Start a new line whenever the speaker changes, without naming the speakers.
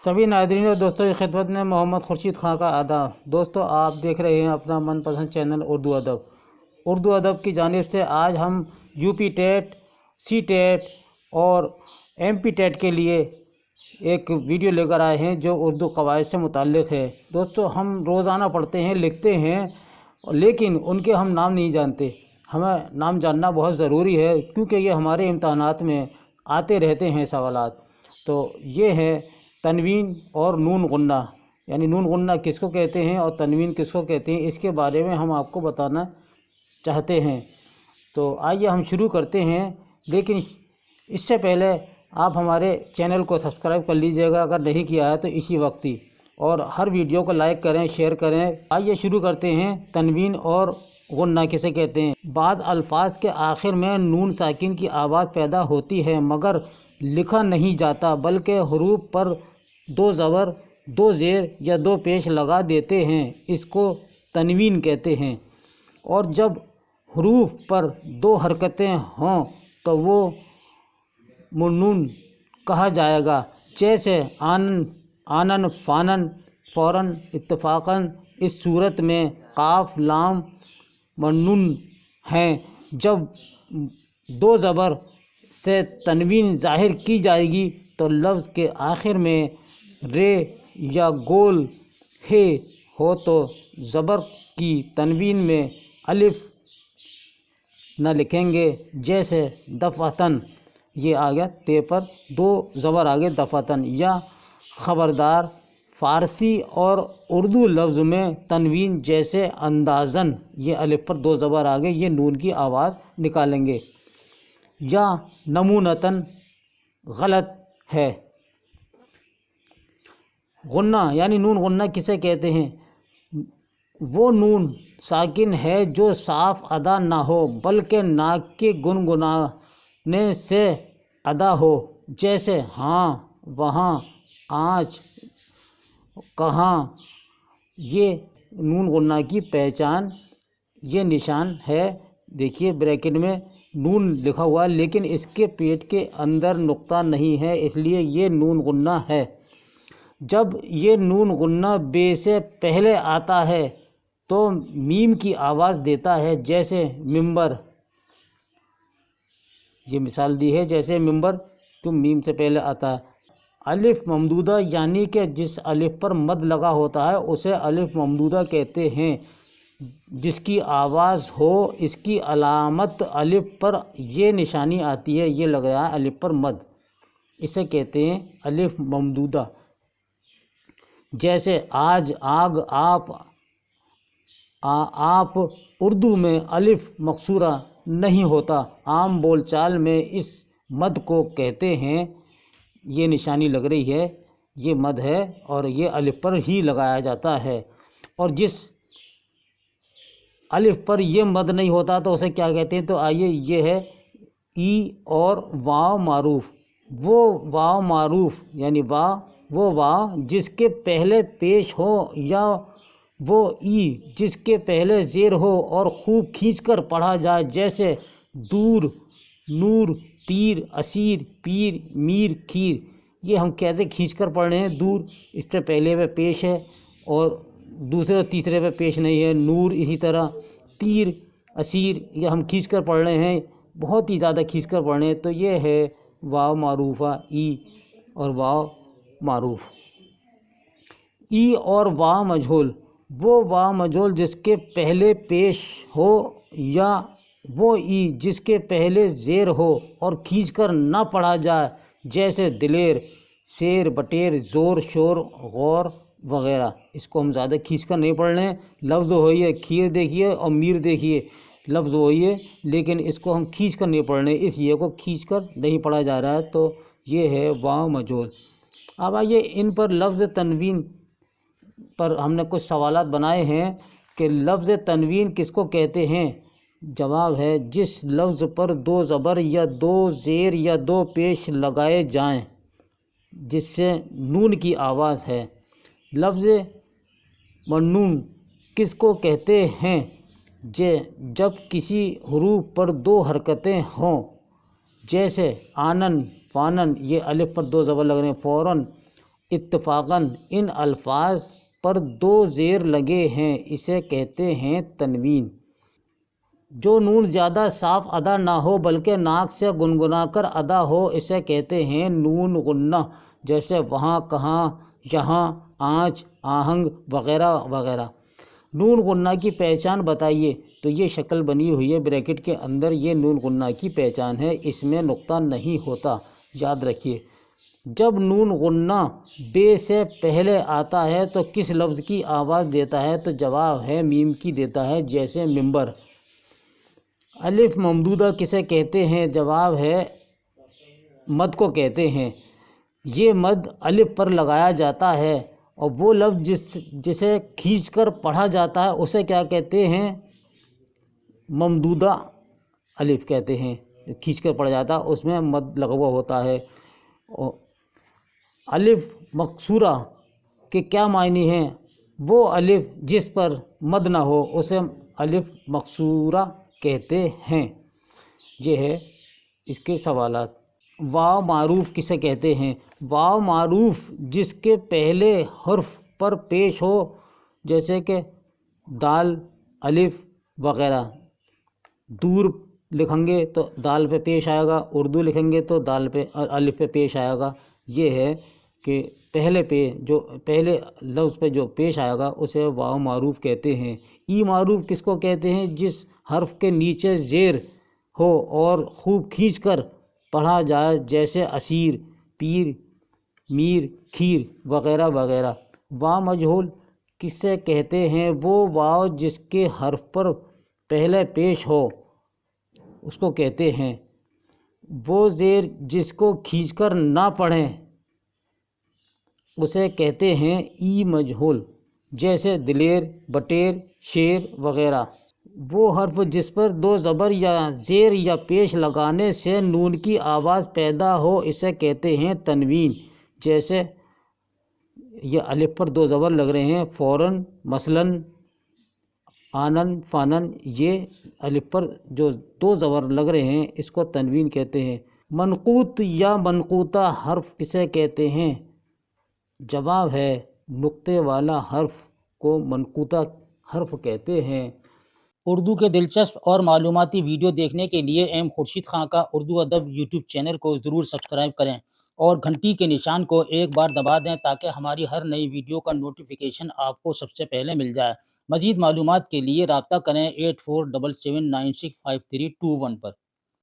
सभी नाज़रीन और दोस्तों की खिदमत में मोहम्मद खुर्शीद खां का आदाब। दोस्तों, आप देख रहे हैं अपना मनपसंद चैनल उर्दू अदब। उर्दू अदब की जानिब से आज हम यूपी टेट, सी टेट और एमपी टेट के लिए एक वीडियो लेकर आए हैं जो उर्दू कवायद से मुताल्लिक़ है। दोस्तों, हम रोज़ाना पढ़ते हैं, लिखते हैं, लेकिन उनके हम नाम नहीं जानते। हमें नाम जानना बहुत ज़रूरी है क्योंकि ये हमारे इम्तहानात में आते रहते हैं सवालात। तो ये है तनवीन और नून गुन्ना, यानी नून गुन्ना किसको कहते हैं और तनवीन किसको कहते हैं, इसके बारे में हम आपको बताना चाहते हैं। तो आइए हम शुरू करते हैं, लेकिन इससे पहले आप हमारे चैनल को सब्सक्राइब कर लीजिएगा अगर नहीं किया है तो इसी वक्त ही, और हर वीडियो को लाइक करें, शेयर करें। आइए शुरू करते हैं। तनवीन और गुन्ना किसे कहते हैं? बाद अल्फाज के आखिर में नून साकिन की आवाज़ पैदा होती है मगर लिखा नहीं जाता, बल्कि हरूफ पर दो ज़बर, दो ज़ेर या दो पेश लगा देते हैं। इसको तनवीन कहते हैं। और जब हरूफ पर दो हरकतें हों तो वो मुन्नून कहा जाएगा, जैसे आनन, आनन, फ़ानन, फ़ौरन, इत्तफ़ाक़न। इस सूरत में काफ लाम मुन्नून हैं। जब दो ज़बर से तनवीन ज़ाहिर की जाएगी तो लफ्ज़ के आखिर में रे या गोल हे हो तो ज़बर की तनवीन में अलिफ न लिखेंगे, जैसे दफ़अतन, ये आ गया ते पर दो ज़बर आ गए दफ़अतन। या ख़बरदार, फ़ारसी और उर्दू लफ्ज़ में तनवीन जैसे अंदाज़न, ये अलिफ पर दो ज़बर आ गए, ये नून की आवाज़ निकालेंगे। या नमूनतन गलत है। गुन्ना यानी नून गुन्ना किसे कहते हैं? वो नून साकिन है जो साफ़ अदा ना हो बल्कि नाक के गुनगुनाने से अदा हो, जैसे हाँ, वहाँ, आज, कहाँ। ये नून गुन्ना की पहचान, ये निशान है। देखिए ब्रैकेट में नून लिखा हुआ है लेकिन इसके पेट के अंदर नुक्ता नहीं है, इसलिए ये नून गुन्ना है। जब ये नून गुन्ना बे से पहले आता है तो मीम की आवाज़ देता है, जैसे मिंबर। ये मिसाल दी है, जैसे मिंबर तो मीम से पहले आता है। अलिफ ममदूदा यानी कि जिस अलिफ पर मद लगा होता है उसे अलिफ ममदूदा कहते हैं। जिसकी आवाज़ हो, इसकी अलामत अलिफ पर ये निशानी आती है, ये लग रहा है अलिफ पर मद, इसे कहते हैं अलिफ ममदूदा। जैसे आज, आग, आप, आप। उर्दू में अलिफ मकसूरा नहीं होता। आम बोलचाल में इस मद को कहते हैं, ये निशानी लग रही है, ये मद है और ये अलिफ पर ही लगाया जाता है। और जिस अलिफ पर ये मद नहीं होता तो उसे क्या कहते हैं? तो आइए, ये है ई और वाव मारूफ। वो वाव मारूफ यानी वो वाव जिसके पहले पेश हो, या वो ई जिसके पहले ज़ेर हो और खूब खींचकर पढ़ा जाए, जैसे दूर, नूर, तीर, असीर, पीर, मीर, खीर। ये हम कैसे खींचकर पढ़ रहे हैं? दूर इस पर पहले पे पेश है और दूसरे और तीसरे पे पेश नहीं है। नूर इसी तरह, तीर, असीर, ये हम खींचकर पढ़ रहे हैं, बहुत ही ज़्यादा खींचकर पढ़ रहे हैं। तो ये है वाव मारूफा, ई और वाव मारूफ। ई और वाव मजहूल, वो वाव मजहूल जिसके पहले पेश हो, या वो ई जिसके पहले ज़ेर हो और खींचकर ना पढ़ा जाए, जैसे दिलेर, शेर, बटेर, ज़ोर, शोर, गौर वगैरह। इसको हम ज़्यादा खींचकर नहीं पढ़ रहे हैं। लफ्ज़ वही है, खीर देखिए और मीर देखिए, लफ्ज़ वही है लेकिन इसको हम खींचकर नहीं पढ़ रहे हैं, इस ये को खींचकर नहीं पढ़ा जा रहा है। तो ये है वाव मजहूल। अब आइए इन पर लफ्ज़ तनवीन पर हमने कुछ सवालात बनाए हैं कि लफ्ज़ तनवीन किसको कहते हैं? जवाब है, जिस लफ्ज़ पर दो ज़बर या दो ज़ेर या दो पेश लगाए जाएं जिससे नून की आवाज़ है। लफ्ज़ मन्नून किसको कहते हैं? जब किसी हरूफ पर दो हरकतें हों, जैसे आनन, फ़ानन, ये अलिफ पर दो ज़बर लग रहे हैं, फ़ौरन اتفاقاً ان الفاظ پر دو زیر لگے ہیں اسے کہتے ہیں تنوین۔ جو نون زیادہ صاف ادا نہ ہو بلکہ ناک سے گنگنا کر ادا ہو اسے کہتے ہیں نون غنہ، جیسے وہاں، کہاں، یہاں، آنچ، آہنگ وغیرہ وغیرہ۔ نون غنہ کی پہچان بتائیے، تو یہ شکل بنی ہوئی ہے بریکٹ کے اندر، یہ نون غنہ کی پہچان ہے، اس میں نقطہ نہیں ہوتا، یاد رکھیے۔ جب نون غنہ بے سے پہلے آتا ہے تو کس لفظ کی آواز دیتا ہے؟ تو جواب ہے میم کی دیتا ہے، جیسے ممبر۔ الف ممدودہ کسے کہتے ہیں؟ جواب ہے مد کو کہتے ہیں۔ یہ مد الف پر لگایا جاتا ہے، اور وہ لفظ جسے کھینچ کر پڑھا جاتا ہے اسے کیا کہتے ہیں؟ ممدودہ الف کہتے ہیں۔ کھینچ کر پڑھا جاتا ہے اس میں مد لگا ہوا ہوتا ہے۔ الف مقصورہ کے کیا معنی ہیں؟ وہ الف جس پر مد نہ ہو اسے الف مقصورہ کہتے ہیں۔ یہ ہے اس کے سوالات۔ واو معروف کسے کہتے ہیں؟ واو معروف جس کے پہلے حرف پر پیش ہو، جیسے کہ دال، الف وغیرہ۔ دور لکھیں گے تو دال پہ پیش آئے گا، اردو لکھیں گے تو دال پہ الف پہ پیش آئے گا۔ یہ ہے کہ پہلے لفظ پہ جو پیش آئے گا اسے واو معروف کہتے ہیں۔ ای معروف کس کو کہتے ہیں؟ جس حرف کے نیچے زیر ہو اور خوب کھینچ کر پڑھا جائے، جیسے اسیر، پیر، میر، کھیر وغیرہ وغیرہ۔ واو مجہول کسے کہتے ہیں؟ وہ واو جس کے حرف پر پہلے پیش ہو اس کو کہتے ہیں۔ وہ زیر جس کو کھینچ کر نہ پڑھیں اسے کہتے ہیں ای مجہول، جیسے دلیر، بٹیر، شیر وغیرہ۔ وہ حرف جس پر دو زبر یا زیر یا پیش لگانے سے نون کی آواز پیدا ہو اسے کہتے ہیں تنوین، جیسے یہ الف پر دو زبر لگ رہے ہیں، فوراً، مثلاً، آنن، فانن، یہ الف پر جو دو زبر لگ رہے ہیں اس کو تنوین کہتے ہیں۔ منقوط یا منقوطہ حرف کسے کہتے ہیں؟ جواب ہے نقطے والا حرف کو منقوطہ حرف کہتے ہیں۔ اردو کے دلچسپ اور معلوماتی ویڈیو دیکھنے کے لیے ایم خورشید خاں کا اردو ادب یوٹیوب چینل کو ضرور سبسکرائب کریں اور گھنٹی کے نشان کو ایک بار دبا دیں تاکہ ہماری ہر نئی ویڈیو کا نوٹیفیکیشن آپ کو سب سے پہلے مل جائے۔ مزید معلومات کے لیے رابطہ کریں 8477965321 پر۔